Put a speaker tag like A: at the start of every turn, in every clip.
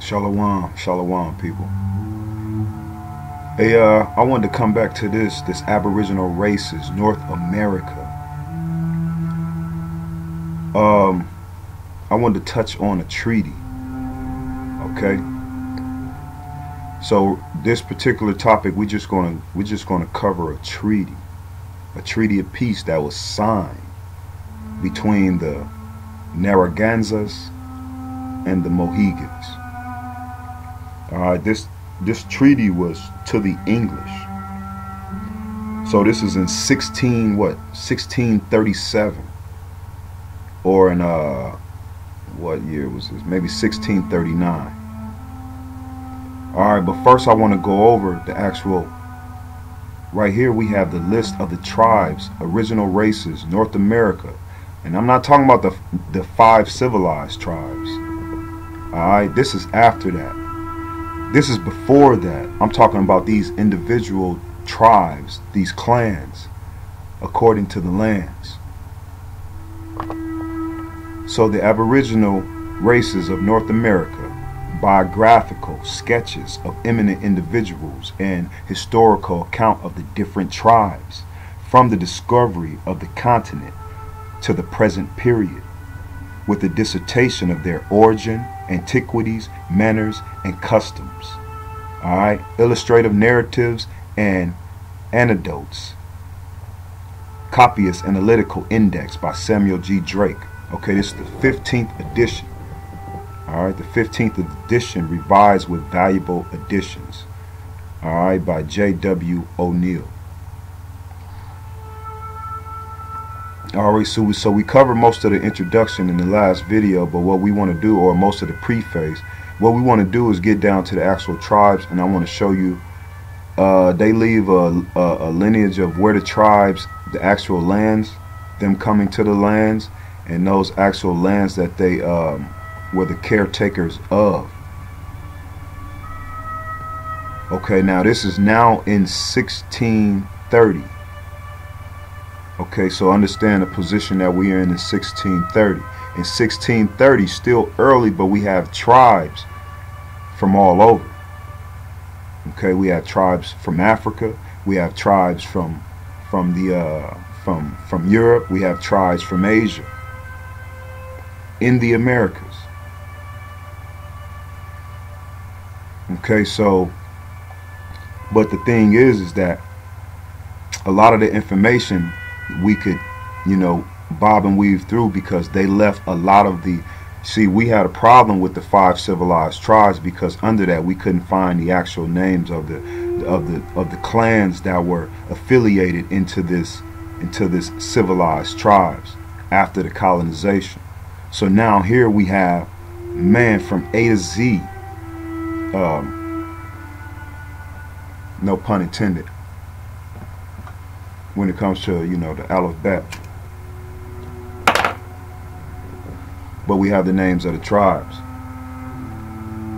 A: Shalom, shalom, people. Hey, I wanted to come back to this Aboriginal races, North America. I wanted to touch on a treaty. Okay. So this particular topic, we're just gonna cover a treaty of peace that was signed between the Narragansetts and the Mohegans. All right, this treaty was to the English. So this is in 1637, or in what year was this? Maybe 1639. All right, but first I want to go over the actual. Right here we have the list of the tribes, original races, North America, and I'm not talking about the 5 civilized tribes. All right, this is after that. This is before that. I'm talking about these individual tribes, these clans, according to the lands. So the Aboriginal races of North America, biographical sketches of eminent individuals and historical account of the different tribes from the discovery of the continent to the present period, with a dissertation of their origin, antiquities, manners, and customs. All right, illustrative narratives and anecdotes. Copyist Analytical Index by Samuel G. Drake. Okay, this is the 15th edition. All right, the 15th edition revised with valuable additions. All right, by J.W. O'Neill. Alright, so we covered most of the introduction in the last video, but what we want to do, or most of the preface, what we want to do is get down to the actual tribes, and I want to show you they leave a lineage of where the tribes, the actual lands, them coming to the lands, and those actual lands that they were the caretakers of. Okay, now this is now in 1630. Okay, so understand the position that we are in 1630. In 1630, still early, but we have tribes from all over. Okay, we have tribes from Africa. We have tribes from Europe. We have tribes from Asia. In the Americas. Okay, so, but the thing is that a lot of the information we could, bob and weave through, because they left a lot of the. See, we had a problem with the 5 civilized tribes, because under that we couldn't find the actual names of the clans that were affiliated into this civilized tribes after the colonization. So now here we have, man, from A to Z. No pun intended. When it comes to, the alphabet. But we have the names of the tribes.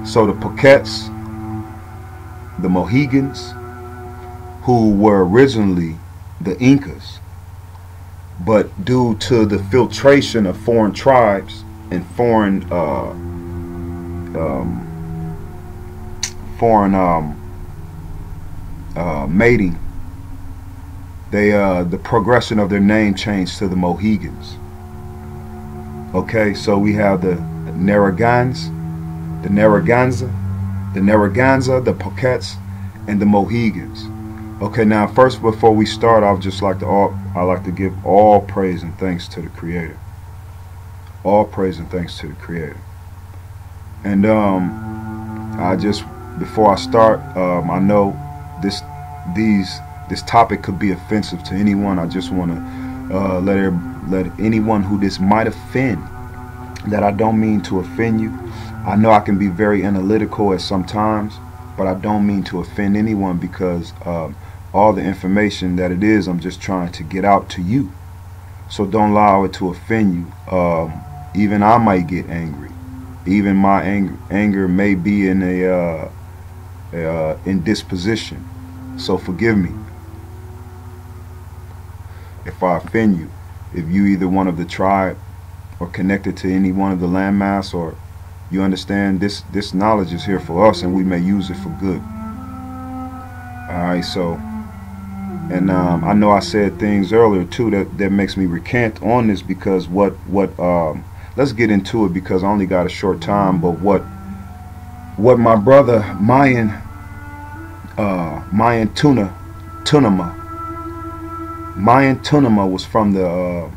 A: So the Pequots, the Mohegans, who were originally the Incas, but due to the filtration of foreign tribes and foreign mating, they the progression of their name changed to the Mohegans. Okay, so we have the Narragansett, the Pequots, and the Mohegans. Okay, now first, before we start off, I like to give all praise and thanks to the Creator. All praise and thanks to the Creator. And before I start, I know this topic could be offensive to anyone. I just want to let anyone who this might offend, that I don't mean to offend you. I know I can be very analytical at some times, but I don't mean to offend anyone, because all the information that it is, I'm just trying to get out to you. So don't allow it to offend you. Even I might get angry. Even my anger may be in a indisposition. So forgive me if I offend you. If you either one of the tribe or connected to any one of the landmass, or You understand? This knowledge is here for us, and we may use it for good. Alright, so, and I know I said things earlier too that makes me recant on this, because let's get into it, because I only got a short time. But what my brother Maiatunnemeh was from the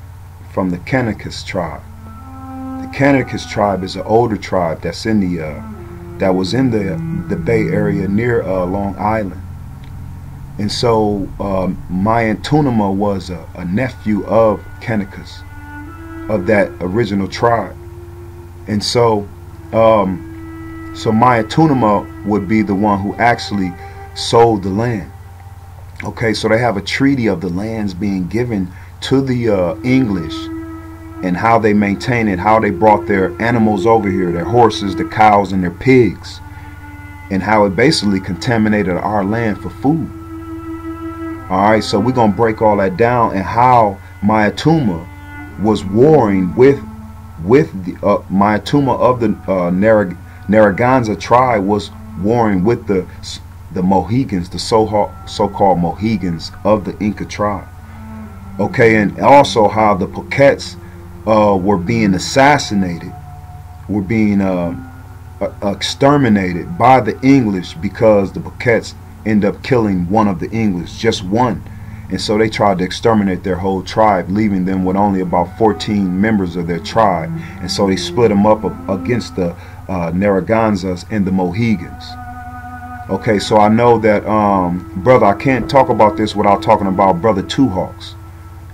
A: Kanakis tribe. The Kanakis tribe is an older tribe that's in that was in the Bay Area near Long Island. And so Maiatunnemeh was a nephew of Kanakis, of that original tribe. And so Maiatunnemeh would be the one who actually sold the land. Okay, so they have a treaty of the lands being given to the English, and how they maintain it, how they brought their animals over here, their horses, the cows, and their pigs, and how it basically contaminated our land for food. Alright, so we're going to break all that down, and how Maiatunnemeh was warring with the Maiatunnemeh of the Narragansett tribe was warring with the Mohegans, the so-called Mohegans of the Inca tribe. Okay, and also how the Pequots were being assassinated, were being exterminated by the English, because the Pequots end up killing one of the English, just one. And so they tried to exterminate their whole tribe, leaving them with only about 14 members of their tribe. And so they split them up against the Narragansetts and the Mohegans. Okay, so I know that, brother, I can't talk about this without talking about Brother Two Hawks.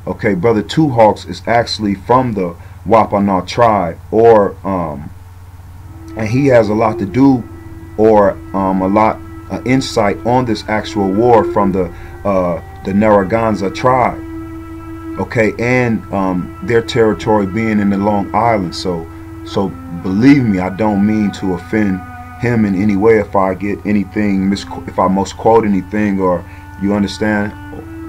A: Okay, Brother Two Hawks is actually from the Wampanoag tribe, and he has a lot to do, or a lot insight on this actual war from the Narragansett tribe. Okay, and their territory being in the Long Island. So believe me, I don't mean to offend him in any way. If I get anything if I misquote anything, or you understand,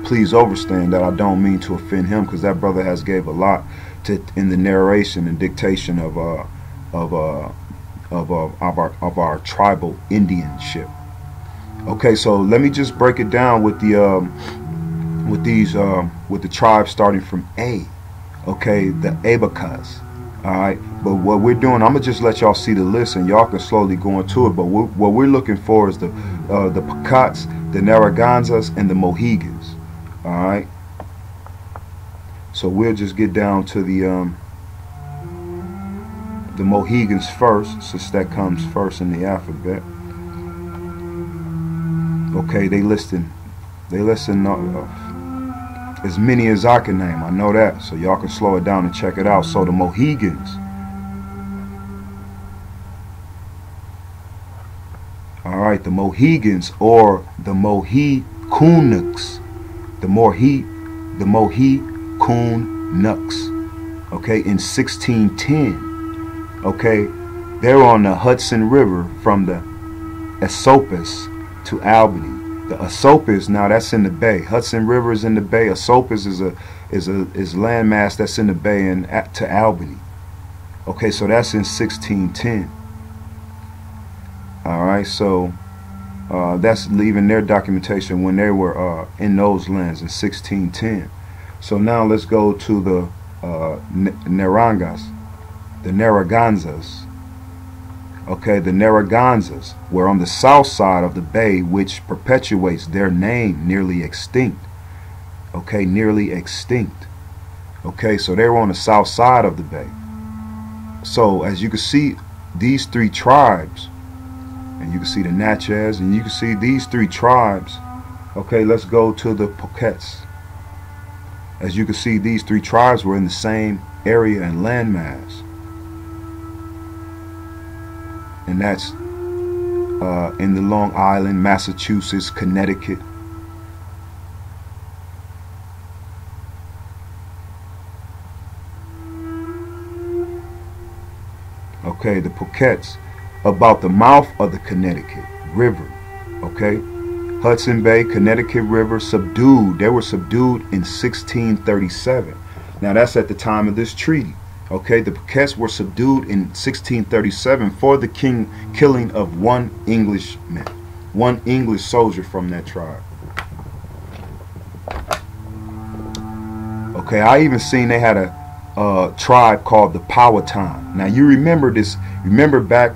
A: please understand that I don't mean to offend him, because that brother has gave a lot in the narration and dictation of our tribal Indianship. Okay, so let me just break it down with the tribes starting from A. Okay, the Abacas. Alright, but what we're doing, I'm gonna just let y'all see the list, and y'all can slowly go into it. But what we're looking for is the Pequots, the Narragansetts, and the Mohegans. Alright, so we'll just get down to the Mohegans first, since that comes first in the alphabet. Okay, they listen as many as I can name. I know that, so y'all can slow it down and check it out. So the Mohegans, all right, the Mohegans, or the Mohicunuks, the Mohicunuks. Okay, in 1610. Okay, they're on the Hudson River from the Esopus to Albany. The Esopus, now that's in the bay. Hudson River is in the bay. Esopus is landmass that's in the bay and to Albany. Okay, so that's in 1610. All right, so that's leaving their documentation when they were in those lands in 1610. So now let's go to the Narragansetts. Okay, the Narragansetts were on the south side of the bay, which perpetuates their name, nearly extinct. Okay, nearly extinct. Okay, so they were on the south side of the bay. So as you can see, these three tribes, and you can see the Natchez, and you can see these three tribes. Okay, let's go to the Pequots. As you can see, these three tribes were in the same area and landmass. And that's in the Long Island, Massachusetts, Connecticut. Okay, the Pequots, about the mouth of the Connecticut River. Okay, Hudson Bay, Connecticut River, subdued. They were subdued in 1637. Now that's at the time of this treaty. Okay, the Pequots were subdued in 1637 for the killing of one English soldier from that tribe. Okay, I even seen they had a tribe called the Powhatan. Now you remember this? Remember back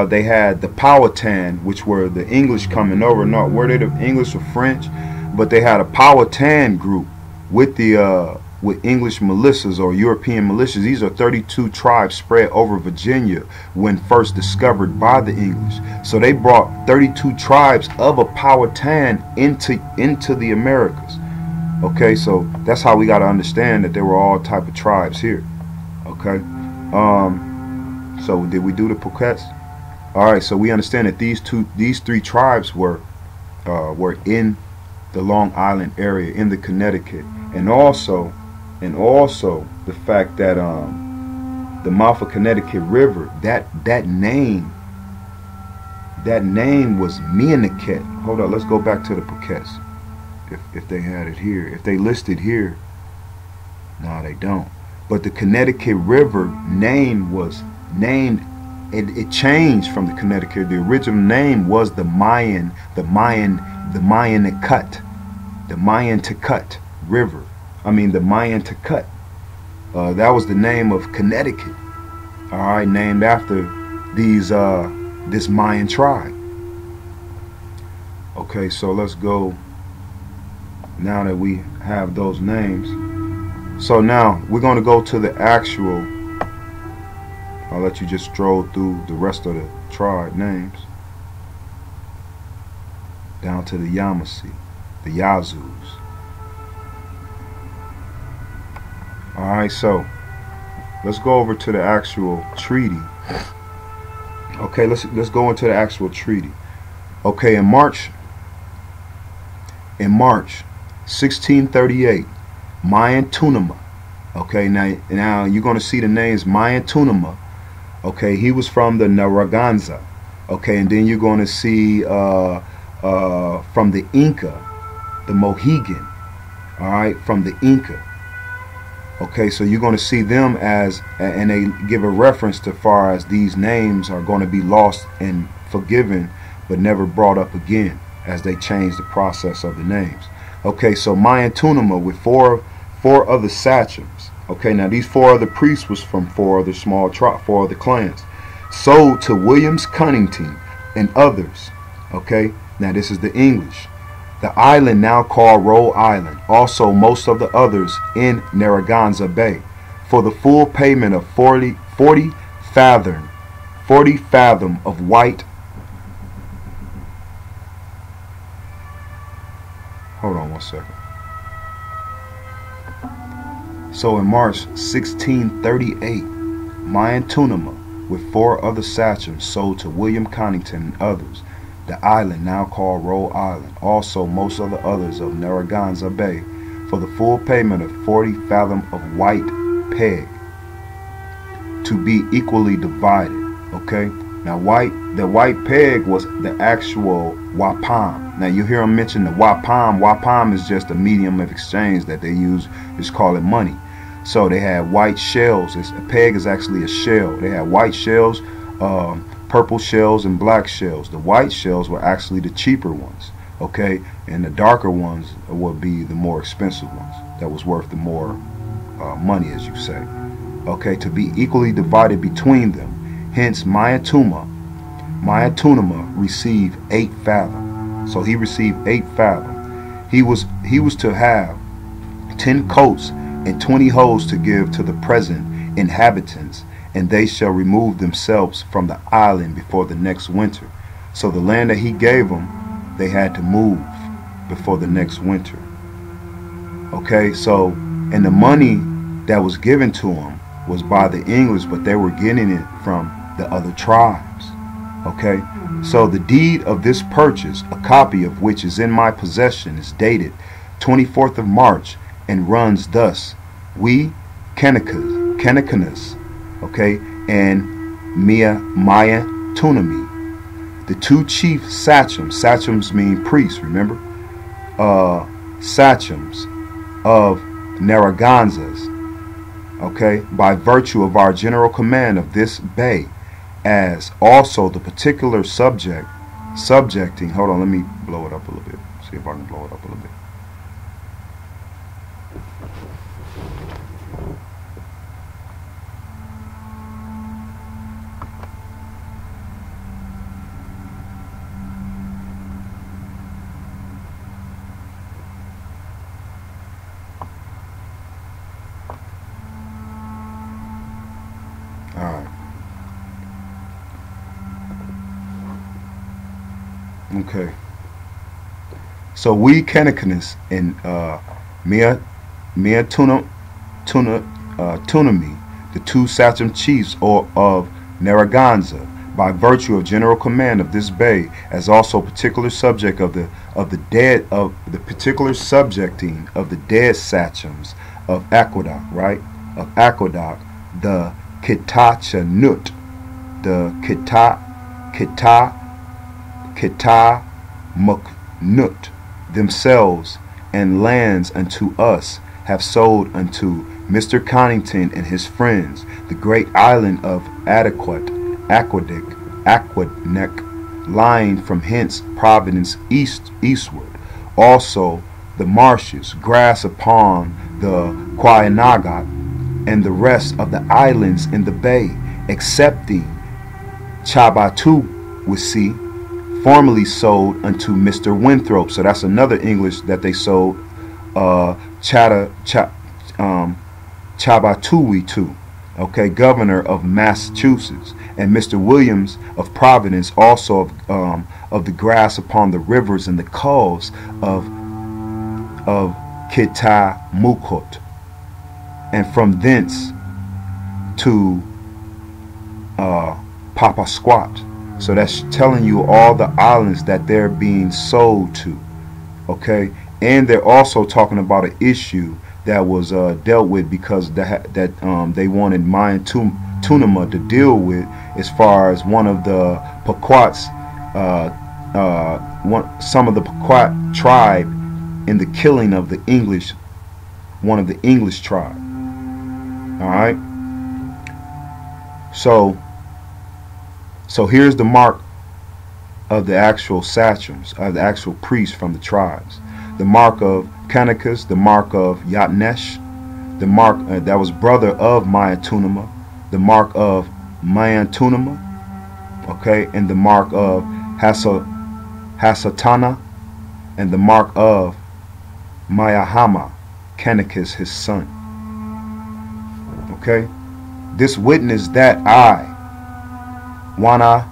A: they had the Powhatan, which were the English coming over. Not were they the English or French, but they had a Powhatan group with the with English militias or European militias. These are 32 tribes spread over Virginia when first discovered by the English. So they brought 32 tribes of a Powhatan into the Americas. Okay, so that's how we got to understand that there were all type of tribes here. Okay, so did we do the Pequots? All right, so we understand that these three tribes were in the Long Island area, in the Connecticut, and also the fact that the mouth of Connecticut River, that name was MaYanTunnicMeshiac. Hold on, let's go back to the Pequots. If they had it here, if they listed here, no, they don't. But the Connecticut River name was named. It changed from the Connecticut. The original name was the MaYanTunnicMeshiac River. I mean the MaYanTunnicMeshiac. That was the name of Connecticut. All right, named after this Mayan tribe. Okay, so let's go. Now that we have those names, so now we're going to go to the actual. I'll let you just stroll through the rest of the tribe names down to the Yamasee, the Yazus. Alright, so let's go over to the actual treaty. Okay, let's go into the actual treaty. Okay, in March 1638, Maiatunnemeh. Okay, now you're going to see the names Maiatunnemeh. Okay, he was from the Narragansett. Okay, and then you're going to see from the Inca, the Mohegan. All right, from the Inca. Okay, so you're going to see them as, and they give a reference to far as these names are going to be lost and forgiven, but never brought up again as they change the process of the names. Okay, so Maiatunnemeh with four other sachems. Okay, now these four other priests was from four other clans, sold to Williams Cunnington and others. Okay, now this is the English. The island now called Rhode Island, also most of the others in Narragansett Bay, for the full payment of 40 fathom of white. Hold on one second. So in March 1638, Maiatunnemeh with four other sachems sold to William Cunnington and others the island now called Rhode Island, also most of the others of Narragansett Bay, for the full payment of 40 fathom of white peg, to be equally divided. Okay, now the white peg was the actual wapam. Now you hear them mention the wapam. Wapam is just a medium of exchange that they use. Just call it money. So they had white shells. A peg is actually a shell. They had white shells, purple shells, and black shells. The white shells were actually the cheaper ones, okay, and the darker ones would be the more expensive ones that was worth the more money, as you say. Okay, to be equally divided between them. Hence Maiatunnemeh received 8 fathom. So he received 8 fathom. He was to have 10 coats and 20 hoes to give to the present inhabitants, and they shall remove themselves from the island before the next winter. So the land that he gave them, they had to move before the next winter. Okay, so, and the money that was given to them was by the English, but they were getting it from the other tribes. Okay, so the deed of this purchase, a copy of which is in my possession, is dated 24th of March and runs thus: we Kanakanas, okay, and Maiatunnemeh, the 2 chief sachems mean priests, remember, sachems of Narragansetts, okay, by virtue of our general command of this bay, as also the particular subjecting. Hold on, let me blow it up a little bit. See if I can blow it up a little bit. Alright. Okay. So we Kanakanists and Maiatunnemeh, the two sachem chiefs of Narragansett, by virtue of general command of this bay, as also particular subject of the particular subjecting of the dead sachems of Aqueduct, right? Of Aqueduct, the Kitachanut, the Kitamuknut, themselves and lands unto us have sold unto Mr. Connington and his friends the great island of Aqueduct, lying from hence Providence eastward, also the marshes, grass upon the Quayanagat, and the rest of the islands in the bay, excepting Chabatuwisi, formerly sold unto Mr. Winthrop. So that's another English that they sold Chabatuwi, okay, governor of Massachusetts, and Mr. Williams of Providence, also of the grass upon the rivers and the coves of Kitamukot, and from thence to Papasquat. So that's telling you all the islands that they're being sold to, okay? And they're also talking about an issue that was dealt with because they wanted MaYanTunnicMeshiac to deal with, as far as one of the Pequots, some of the Pequot tribe in the killing of the English, one of the English tribe. All right. So here's the mark of the actual sachems, of the actual priests from the tribes. The mark of Kanakis, the mark of Yatnesh, the mark that was brother of Maiatunnemeh, the mark of MaYanTunnicMeshiac, okay, and the mark of Hasatana, and the mark of Maiahama, Kanakis his son. Okay, this witness that I, Maiatunnemeh,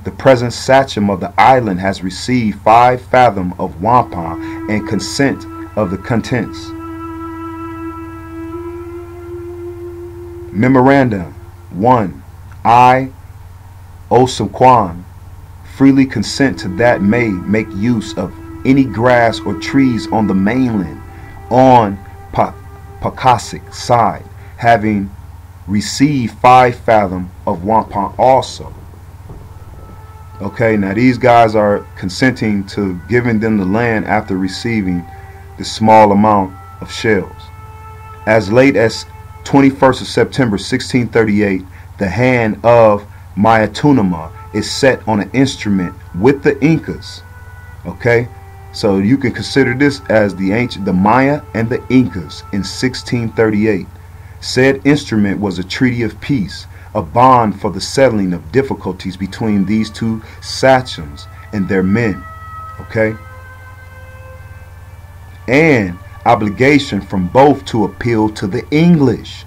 A: the present sachem of the island, has received 5 fathom of wampum and consent of the contents. Memorandum 1. I, Osamquan, freely consent to that may make use of any grass or trees on the mainland on Pakasik side, having received 5 fathom of wampum also. Okay, now these guys are consenting to giving them the land after receiving the small amount of shells. As late as 21st of September 1638, the hand of Maiatunnemeh is set on an instrument with the Incas. Okay, so you can consider this as the Maya and the Incas in 1638. Said instrument was a treaty of peace, a bond for the settling of difficulties between these two sachems and their men, okay? And obligation from both to appeal to the English.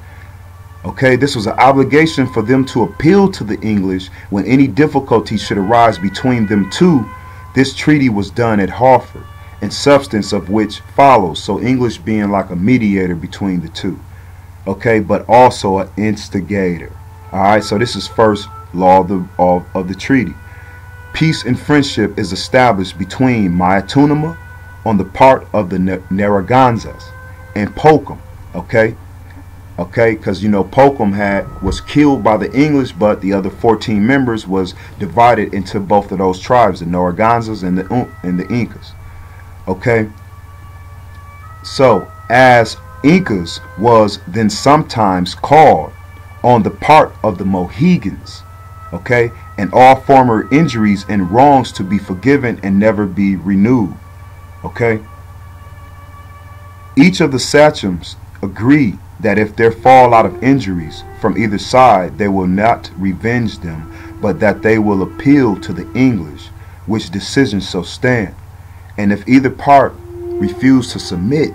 A: Okay, this was an obligation for them to appeal to the English when any difficulty should arise between them two. This treaty was done at Hartford, in substance of which follows, so English being like a mediator between the two. Okay, but also an instigator. Alright, so this is first law of the treaty. Peace and friendship is established between Maiatunnemeh on the part of the Narragansetts and Pokum. Okay, because you know Pokum was killed by the English, but the other 14 members was divided into both of those tribes, the Narragansetts and the Incas. Okay, So, as Incas was then sometimes called on the part of the Mohegans, okay, and all former injuries and wrongs to be forgiven and never be renewed, okay. Each of the sachems agree that if there fall out of injuries from either side, they will not revenge them, but that they will appeal to the English, which decision shall stand. And if either part refuse to submit,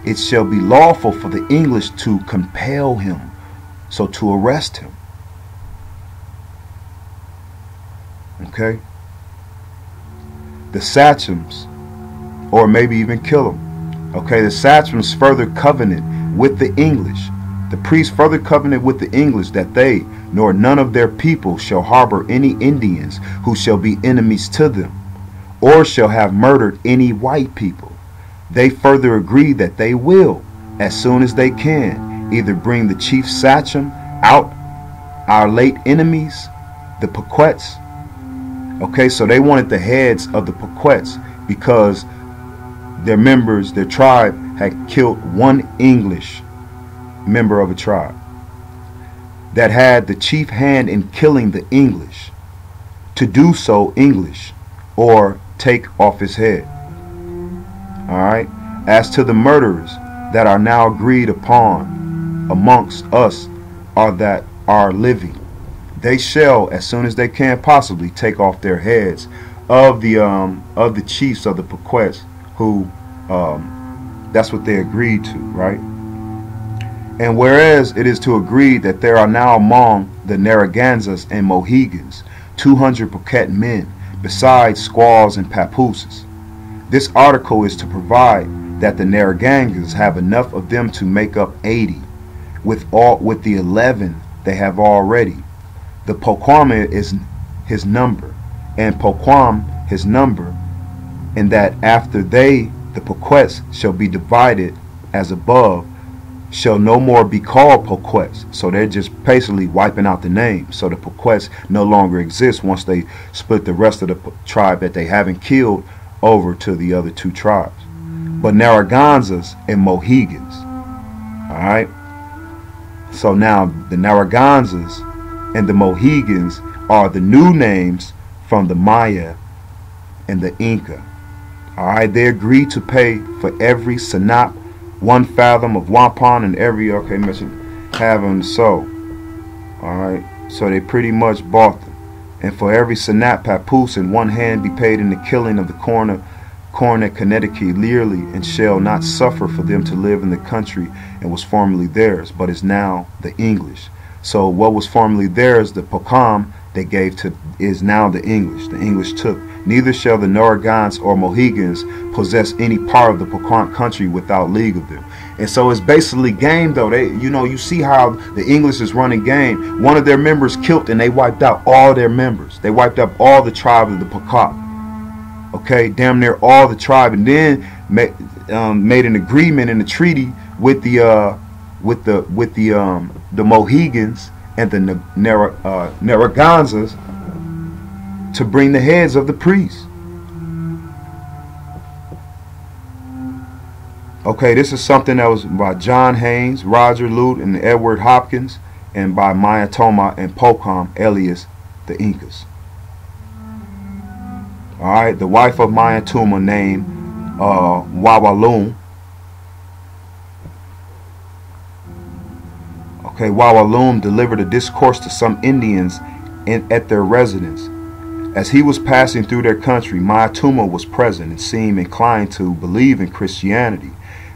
A: it shall be lawful for the English to compel him, so to arrest him. Okay? The sachems, or maybe even kill him. Okay, the sachems further covenant with the English. The priests further covenant with the English that they, nor none of their people, shall harbor any Indians who shall be enemies to them, or shall have murdered any white people. They further agree that they will, as soon as they can, either bring the chief sachem out, our late enemies, the Pequots. Okay, so they wanted the heads of the Pequots because their members, their tribe, had killed one English member of a tribe that had the chief hand in killing the English, to do so English, or take off his head. Alright, as to the murderers that are now agreed upon amongst us are that are living, they shall, as soon as they can possibly, take off their heads of the chiefs of the Pequots, who that's what they agreed to, right? And whereas it is to agree that there are now among the Narragansetts and Mohegans 200 Pequot men, besides squaws and papooses, this article is to provide that the Narragansetts have enough of them to make up 80, with the 11 they have already. The Poquam is his number, and Poquam his number, and that after they, the Pequots, shall be divided as above, shall no more be called Pequots. So they're just basically wiping out the name. So the Pequots no longer exist once they split the rest of the tribe that they haven't killed over to the other two tribes. But Narragansetts and Mohegans. Alright? So now the Narragansetts and the Mohegans are the new names from the Maya and the Inca. Alright, they agreed to pay for every sanap 1 fathom of wampum, and every, okay, having so. Alright, so they pretty much bought them. And for every sanap papoose in one hand be paid in the killing of the corn at Connecticut yearly, and shall not suffer for them to live in the country and was formerly theirs, but is now the English. So what was formerly theirs, the Poquam, they gave to, is now the English. The English took. Neither shall the Narragansets or Mohegans possess any part of the Pequot country without league of them. And so it's basically game, though. They, you know, you see how the English is running game. One of their members killed, and they wiped out all their members. They wiped up all the tribe of the Pequot. Okay, damn near all the tribe, and then made an agreement in a treaty with the Mohegans and the Narragansetts to bring the heads of the priests. Okay, this is something that was by John Haynes, Roger Lute, and Edward Hopkins, and by Maiatunnemeh and Poquam, alias the Incas. Alright, the wife of Maiatunnemeh named Wawalum. Okay, Wawalum delivered a discourse to some Indians at their residence. As he was passing through their country, Maiatunnemeh was present and seemed inclined to believe in Christianity.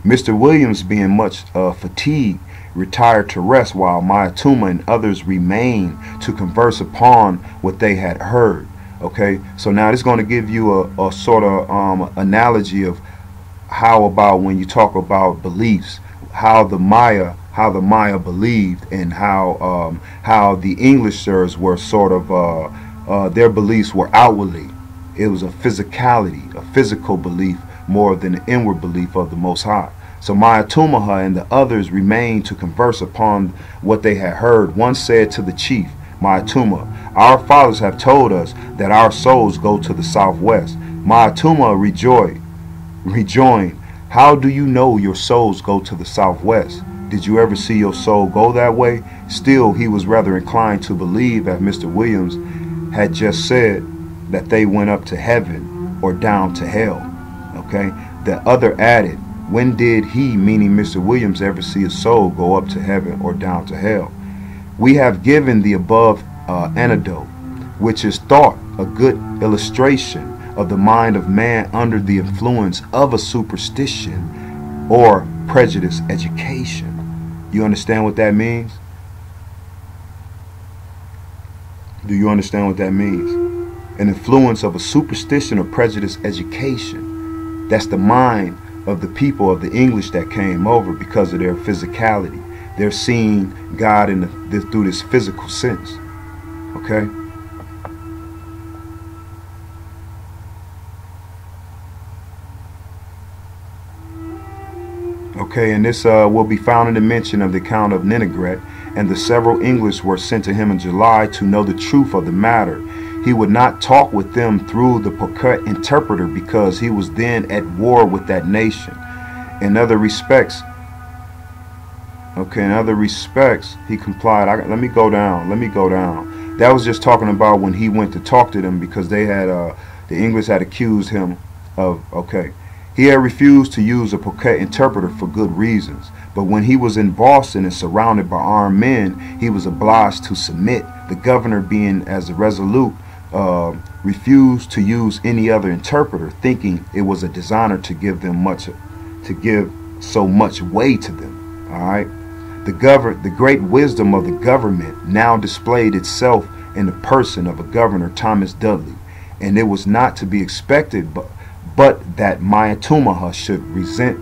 A: Mr. Williams, being much fatigued, retired to rest, while Maiatunnemeh and others remained to converse upon what they had heard. Okay, so now this is going to give you a sort of analogy of how about when you talk about beliefs, how the Maya believed, and how the Englishers were sort of their beliefs were outwardly. It was a physicality, a physical belief more than an inward belief of the Most High. So Maiatunnemeh and the others remained to converse upon what they had heard. One said to the chief, Maiatunnemeh, our fathers have told us that our souls go to the southwest. Maiatunnemeh rejoined, How do you know your souls go to the southwest? Did you ever see your soul go that way? Still, he was rather inclined to believe, as Mr. Williams had just said, that they went up to heaven or down to hell. Okay? The other added, when did he, meaning Mr. Williams, ever see a soul go up to heaven or down to hell? We have given the above anecdote, which is thought a good illustration of the mind of man under the influence of a superstition or prejudice education. You understand what that means? Do you understand what that means? An influence of a superstition or prejudice education. That's the mind of the people of the English that came over because of their physicality. They're seeing God through this physical sense. Okay? Okay, and this will be found in the mention of the account of Ninegret, and the several English were sent to him in July to know the truth of the matter. He would not talk with them through the Pequot interpreter because he was then at war with that nation. In other respects, he complied. Let me go down. That was just talking about when he went to talk to them because they had, the English had accused him of, he had refused to use a Pequot interpreter for good reasons. But when he was in Boston and surrounded by armed men, he was obliged to submit. The governor, being as resolute, refused to use any other interpreter, thinking it was a dishonor to give so much way to them. All right. The great wisdom of the government now displayed itself in the person of a governor, Thomas Dudley, and it was not to be expected, but that Maiatunnemeh should resent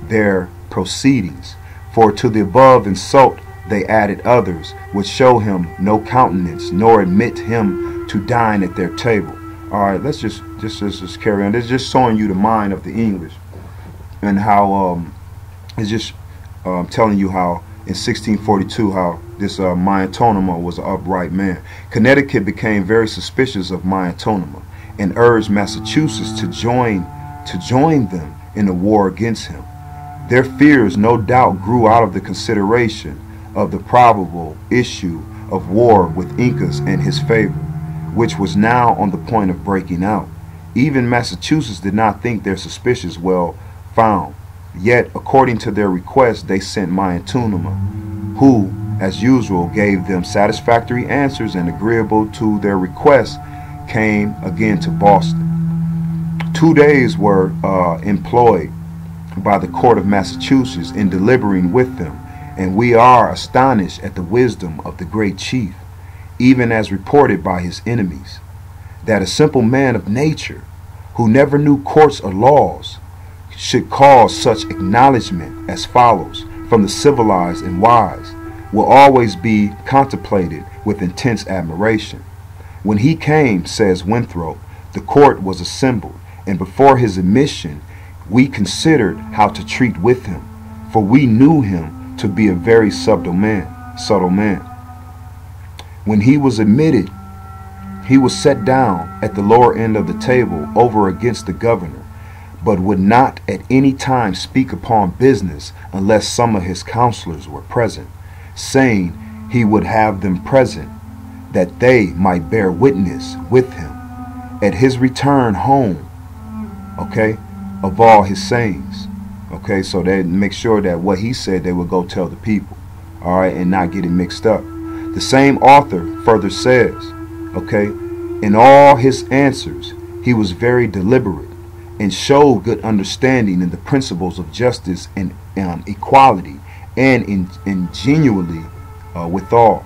A: their proceedings. For to the above insult they added others, which show him no countenance, nor admit him to dine at their table. All right, let's just carry on. It's just showing you the mind of the English, and how it's just telling you how in 1642 how this Miantonomoh was an upright man. Connecticut became very suspicious of Miantonomoh and urged Massachusetts to join them in the war against him. Their fears no doubt grew out of the consideration of the probable issue of war with Incas in his favor, which was now on the point of breaking out. Even Massachusetts did not think their suspicions well found. Yet, according to their request, they sent Maiatunnemeh, who, as usual, gave them satisfactory answers, and agreeable to their request, came again to Boston. 2 days were employed by the court of Massachusetts in deliberating with them, and we are astonished at the wisdom of the great chief, even as reported by his enemies, that a simple man of nature, who never knew courts or laws, should cause such acknowledgment as follows from the civilized and wise, will always be contemplated with intense admiration. When he came, says Winthrop, the court was assembled, and before his admission we considered how to treat with him, for we knew him to be a very subtle man. When he was admitted, he was set down at the lower end of the table over against the governor, but would not at any time speak upon business unless some of his counselors were present, saying he would have them present, that they might bear witness with him at his return home, of all his sayings. So they make sure that what he said they would go tell the people, all right, and not get it mixed up. The same author further says, in all his answers he was very deliberate, and showed good understanding in the principles of justice and equality, and ingenuity withal.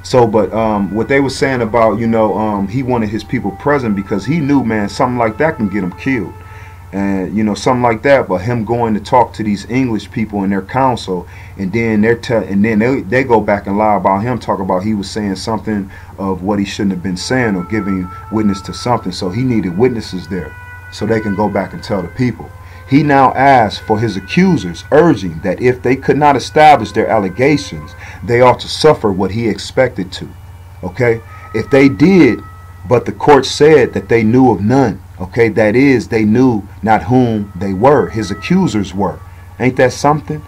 A: So, but what they were saying about, he wanted his people present because he knew, man, something like that can get him killed, and something like that. But him going to talk to these English people in their council, and then they go back and lie about him, talk about he was saying something of what he shouldn't have been saying or giving witness to something. So he needed witnesses there, so they can go back and tell the people. He now asked for his accusers, urging that if they could not establish their allegations, they ought to suffer what he expected to. If they did, but the court said that they knew of none, Okay, that is, they knew not whom they were, his accusers were. Ain't that something?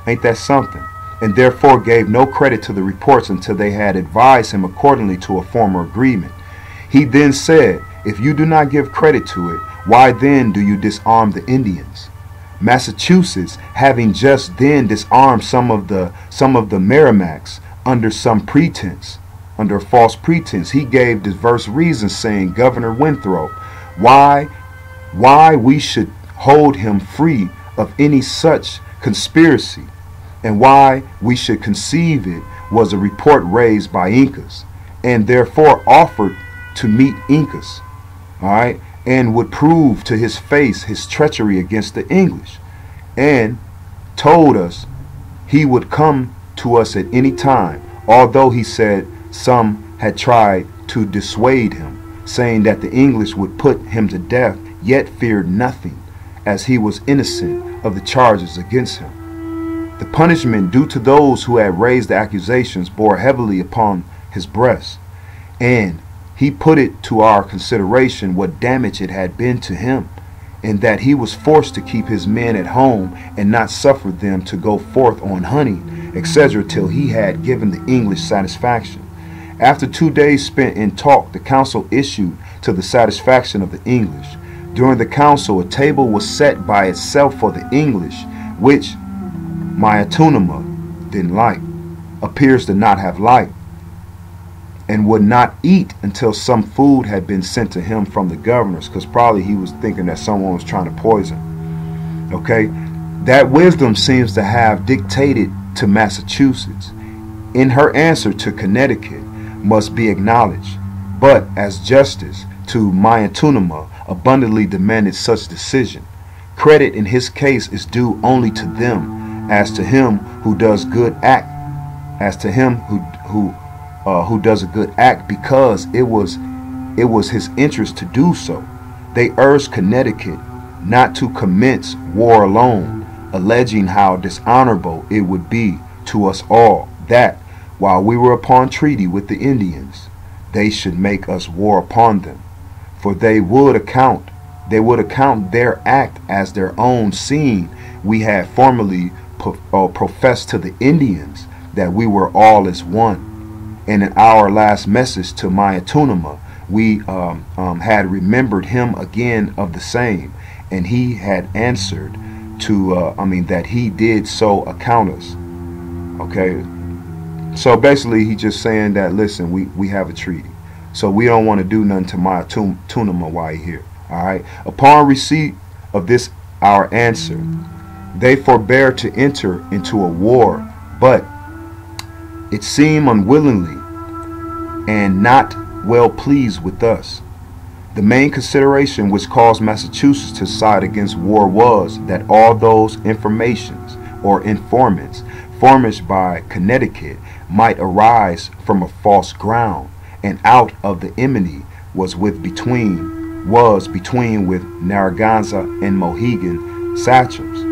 A: Ain't that something? And therefore gave no credit to the reports until they had advised him accordingly to a former agreement. He then said, if you do not give credit to it, why then do you disarm the Indians? Massachusetts, having just then disarmed some of the Merrimacs under some pretense, under a false pretense, he gave diverse reasons, saying, Governor Winthrop, why we should hold him free of any such conspiracy, and why we should conceive it, was a report raised by Incas, and therefore offered to meet Incas, all right, and would prove to his face his treachery against the English, and told us he would come to us at any time, although he said some had tried to dissuade him, saying that the English would put him to death, yet feared nothing, as he was innocent of the charges against him. The punishment due to those who had raised the accusations bore heavily upon his breast, and he put it to our consideration what damage it had been to him, and that he was forced to keep his men at home and not suffer them to go forth on hunting, etc., till he had given the English satisfaction. After 2 days spent in talk, the council issued to the satisfaction of the English. During the council, a table was set by itself for the English, which Maiatunnemeh didn't like, appears to not have liked, and would not eat until some food had been sent to him from the governors, because probably he was thinking that someone was trying to poison. Okay, that wisdom seems to have dictated to Massachusetts in her answer to Connecticut must be acknowledged, but as justice to Maiatunnemeh abundantly demanded such decision, credit in his case is due only to them, as to him who does good act, as to him who does a good act, because it was his interest to do so. They urged Connecticut not to commence war alone, alleging how dishonorable it would be to us all that, while we were upon treaty with the Indians, they should make us war upon them, for they would account their act as their own, seeing we had formerly professed to the Indians that we were all as one. And in our last message to Maiatunnemeh, we had remembered him again of the same, and he had answered to that he did so account us. Okay, so basically he just saying that, listen, we have a treaty, so we don't want to do nothing to Maiatunnemeh while he's here. All right, upon receipt of this our answer, they forbear to enter into a war, but it seemed unwillingly and not well pleased with us. The main consideration which caused Massachusetts to side against war was that all those informations or informants furnished by Connecticut might arise from a false ground, and out of the enmity was between with Narragansett and Mohegan sachems.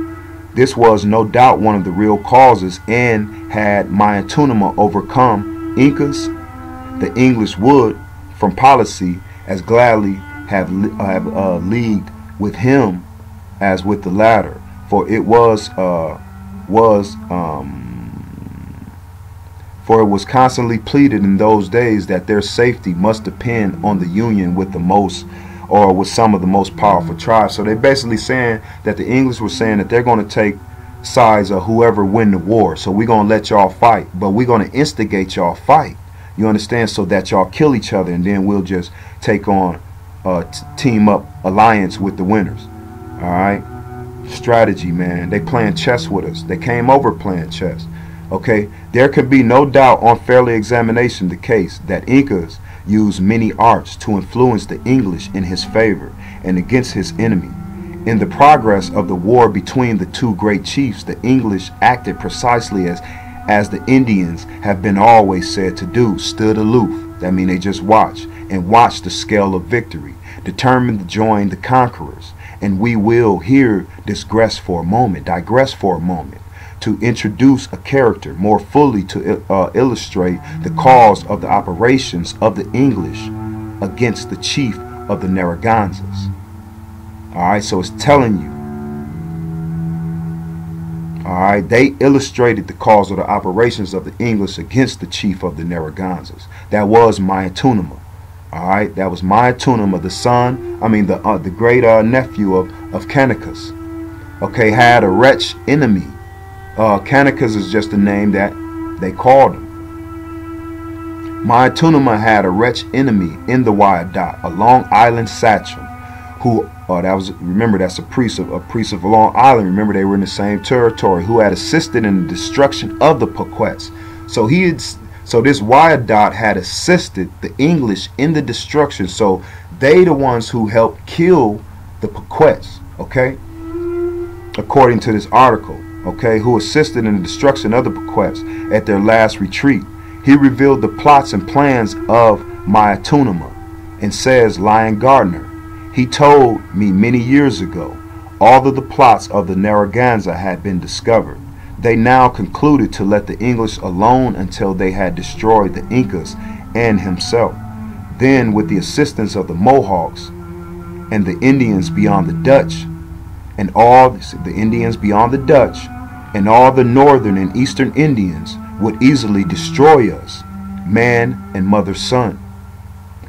A: This was no doubt one of the real causes, and had Maiatunnemeh overcome Incas, the English would, from policy, as gladly have leagued with him as with the latter, for it was constantly pleaded in those days that their safety must depend on the union with the most, or with some of the most powerful tribes. So they're basically saying that the English were saying that they're going to take sides of whoever win the war. So we're going to let y'all fight, but we're going to instigate y'all fight. You understand? So that y'all kill each other, and then we'll just take on team up alliance with the winners. All right, strategy, man. They playing chess with us. They came over playing chess. Okay, there can be no doubt on fairly examination the case that Incas used many arts to influence the English in his favor and against his enemy. In the progress of the war between the two great chiefs, the English acted precisely as the Indians have been always said to do, stood aloof. That means they just watched the scale of victory, determined to join the conquerors. And we will here digress for a moment, to introduce a character more fully to illustrate the cause of the operations of the English against the chief of the Narragansetts. Alright, so it's telling you. Alright, they illustrated the cause of the operations of the English against the chief of the Narragansetts. That was Maiatunnemeh. Alright, that was Maiatunnemeh, the son, the great nephew of Canachus. Okay, had a wretch enemy. Canachus is just the name that they called him. Maiatunnemeh had a wretch enemy in the Wyandotte, a Long Island sachem, who remember, that's a priest of Long Island. Remember, they were in the same territory, who had assisted in the destruction of the Pequots. So this Wyandotte had assisted the English in the destruction. So they the ones who helped kill the Pequots, okay? According to this article, okay, who assisted in the destruction of the Pequots at their last retreat. He revealed the plots and plans of Maiatunnemeh and says, Lion Gardner, he told me many years ago, all of the plots of the Narragansett had been discovered. They now concluded to let the English alone until they had destroyed the Incas and himself. Then, with the assistance of the Mohawks and the Indians beyond the Dutch, and all the Indians beyond the Dutch, and all the northern and eastern Indians would easily destroy us, man and mother's son.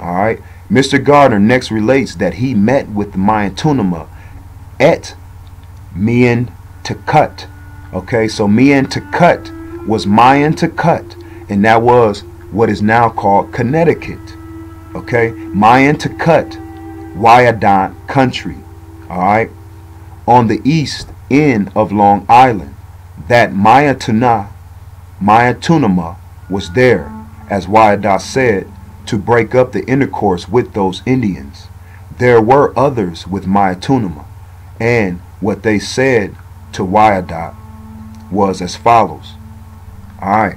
A: All right. Mr. Gardner next relates that he met with the Maiatunnemeh at MaYanTunnicMeshiac. Okay, so MaYanTunnicMeshiac was MaYanTunnicMeshiac, and that was what is now called Connecticut. Okay, MaYanTunnicMeshiac, Wyandotte country. All right, on the east end of Long Island, that Maiatunnemeh was there, as Wyandotte said, to break up the intercourse with those Indians. There were others with Maiatunnemeh, and what they said to Wyandotte was as follows. Alright,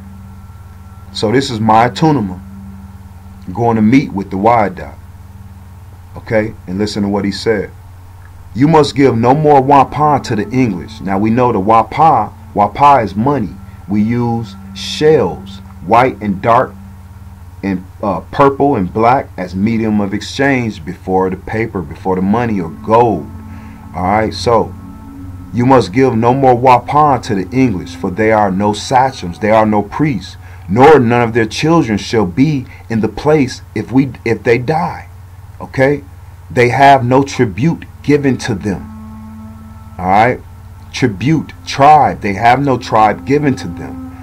A: so this is Maiatunnemeh going to meet with the Wyandotte. Okay, and listen to what he said. You must give no more wampah to the English. Now we know the wampah is money. We use shells, white and dark, and purple and black as medium of exchange before the paper, before the money or gold. Alright, so you must give no more wampah to the English, for they are no sachems, they are no priests, nor none of their children shall be in the place if they die. Okay, they have no tribute given to them. Alright, tribute, tribe, they have no tribe given to them.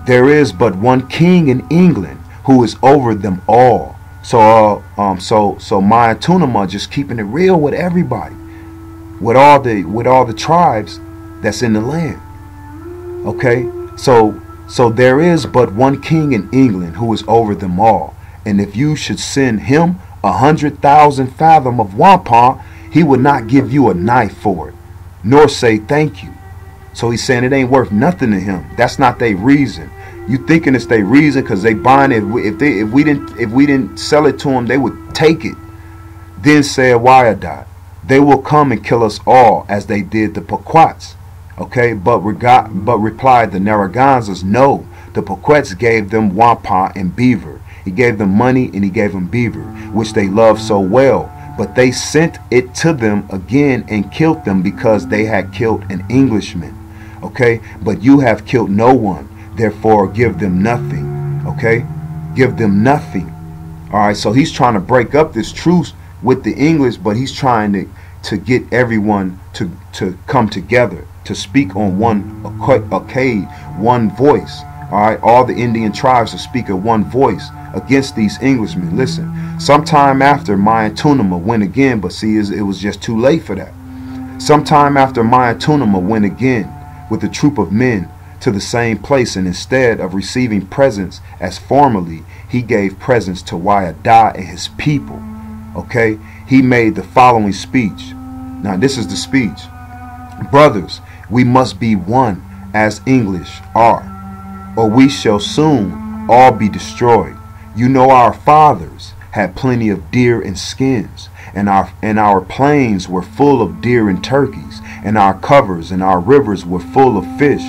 A: There is but one king in England who is over them all. So Maiatunnemeh just keeping it real with everybody, with all the tribes that's in the land. Okay, so there is but one king in England who is over them all, and if you should send him 100,000 fathom of wampum, he would not give you a knife for it, nor say thank you. So he's saying it ain't worth nothing to him. That's not their reason. You thinking it's their reason because they buying it. If we didn't sell it to them, they would take it. Then said Wyandotte, they will come and kill us all as they did the Pequots. Okay, but replied the Narragansetts, no, the Pequots gave them wampum and beaver. He gave them money and he gave them beaver, which they loved so well. But they sent it to them again and killed them because they had killed an Englishman. Okay, but you have killed no one. Therefore, give them nothing. Okay, give them nothing. All right, so he's trying to break up this truce with the English, but he's trying to get everyone to come together, to speak on one acade, one voice. All right, all the Indian tribes to speak at one voice against these Englishmen. Listen, sometime after Maiatunnemeh went again, but see, it was just too late for that. Sometime after Maiatunnemeh went again with a troop of men to the same place, and instead of receiving presents as formerly, he gave presents to Wyandotte and his people. Okay, he made the following speech. Now this is the speech. Brothers, we must be one as English are, or we shall soon all be destroyed. You know our fathers had plenty of deer and skins, and our plains were full of deer and turkeys, and our covers and our rivers were full of fish.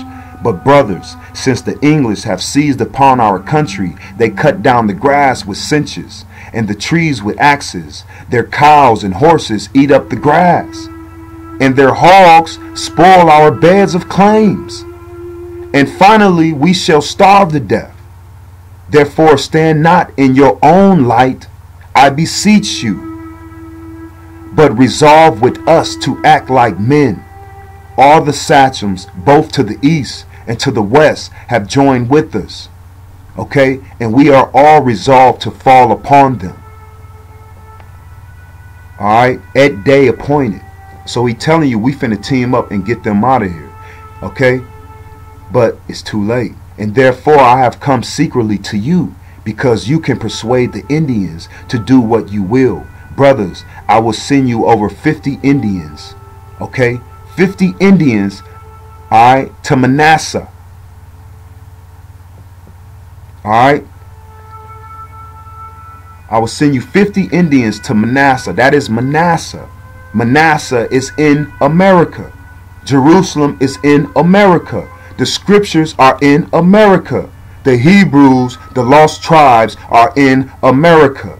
A: But brothers, since the English have seized upon our country, they cut down the grass with cinches, and the trees with axes. Their cows and horses eat up the grass, and their hogs spoil our beds of claims. And finally we shall starve to death. Therefore stand not in your own light, I beseech you, but resolve with us to act like men. All the sachems, both to the east and to the west, have joined with us. Okay? And we are all resolved to fall upon them. Alright? At day appointed. So he telling you we finna team up and get them out of here. Okay? But it's too late. And therefore I have come secretly to you, because you can persuade the Indians to do what you will. Brothers, I will send you over 50 Indians. Okay? 50 Indians, alright, to Menasseh. Alright? I will send you 50 Indians to Menasseh. That is Manasseh. Manasseh is in America. Jerusalem is in America. The scriptures are in America. The Hebrews, the lost tribes, are in America.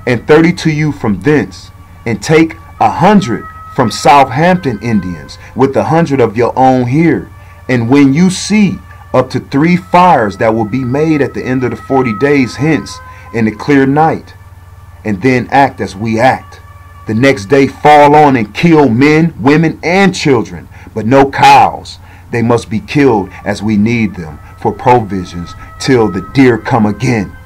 A: And 30 to you from thence, and take 100 from Southampton Indians, with 100 of your own here. And when you see up to 3 fires that will be made at the end of the 40 days hence, in the clear night, and then act as we act. The next day fall on and kill men, women, and children, but no cows. They must be killed as we need them for provisions till the deer come again.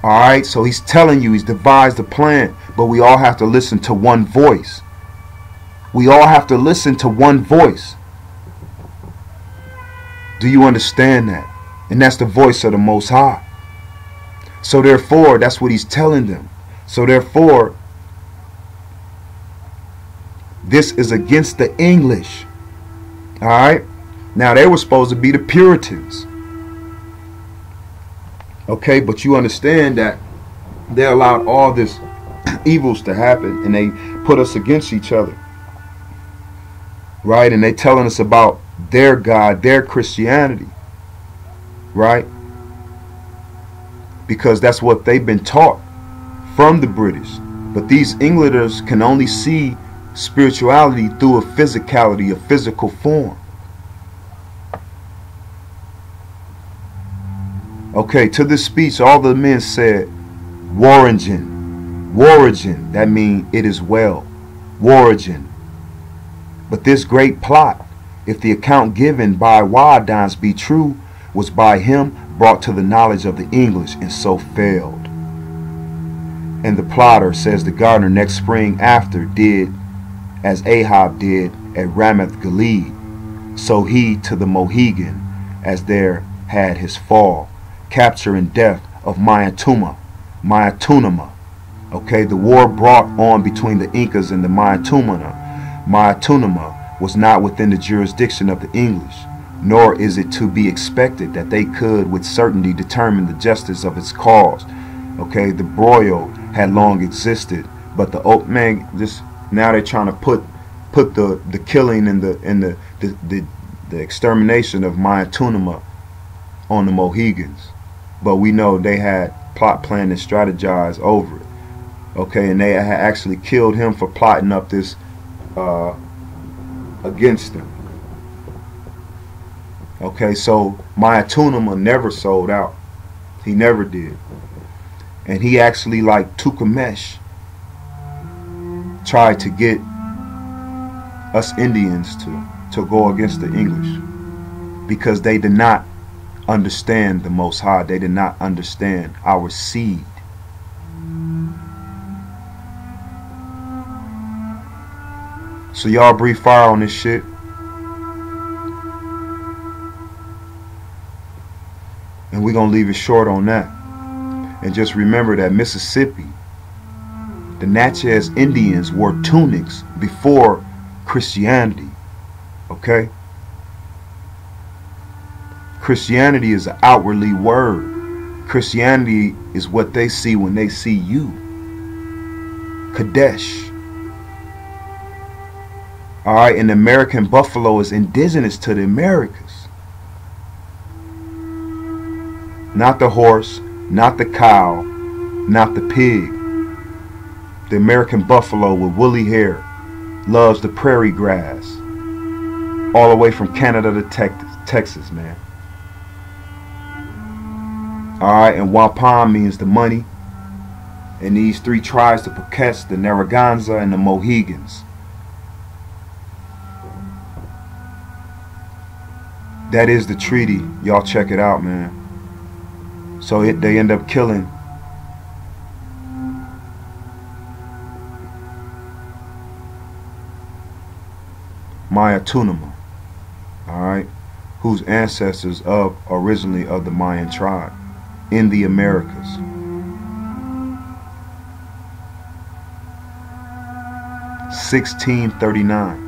A: Alright, so he's telling you, he's devised a plan, but we all have to listen to one voice. We all have to listen to one voice. Do you understand that? And that's the voice of the Most High. So therefore, that's what he's telling them. So therefore, this is against the English. Alright? Now they were supposed to be the Puritans. Okay, but you understand that they allowed all this evils to happen, and they put us against each other. Right? And they telling us about their God, their Christianity. Right? Because that's what they've been taught from the British. But these Englanders can only see spirituality through a physicality, a physical form. Okay, to this speech all the men said, Warringen, Warringen, that means it is well, Warringen. But this great plot, if the account given by Wadans be true, was by him brought to the knowledge of the English, and so failed. And the plotter, says the gardener, next spring after did as Ahab did at Ramoth Gilead, so he to the Mohegan, as there had his fall, capture and death of Maiatunnemeh. Okay, the war brought on between the Incas and the Maiatunnemeh was not within the jurisdiction of the English, nor is it to be expected that they could with certainty determine the justice of its cause. Okay, the broil had long existed, but the old man, just now they're trying to put the killing and the extermination of Maiatunnemeh on the Mohegans. But we know they had plot, planned, and strategized over it. Okay, and they had actually killed him for plotting up this against them. Okay, so Maiatunnemeh never sold out. He never did. And he actually, like Tukamesh, tried to get us Indians to go against the English, because they did not understand the Most High. They did not understand our seed. So y'all breathe fire on this shit. And we're going to leave it short on that. And just remember that Mississippi, the Natchez Indians wore tunics before Christianity. Okay? Christianity is an outwardly word. Christianity is what they see when they see you. Kadesh. Alright, and the American buffalo is indigenous to the Americas. Not the horse, not the cow, not the pig. The American buffalo with woolly hair loves the prairie grass. All the way from Canada to Texas, man. Alright, and wampum means the money. And these three tribes, the Pequots, the Narragansett, and the Mohegans. That is the treaty. Y'all check it out, man. So they end up killing Maiatunnemeh, alright, whose ancestors originally of the Mayan tribe in the Americas. (1639).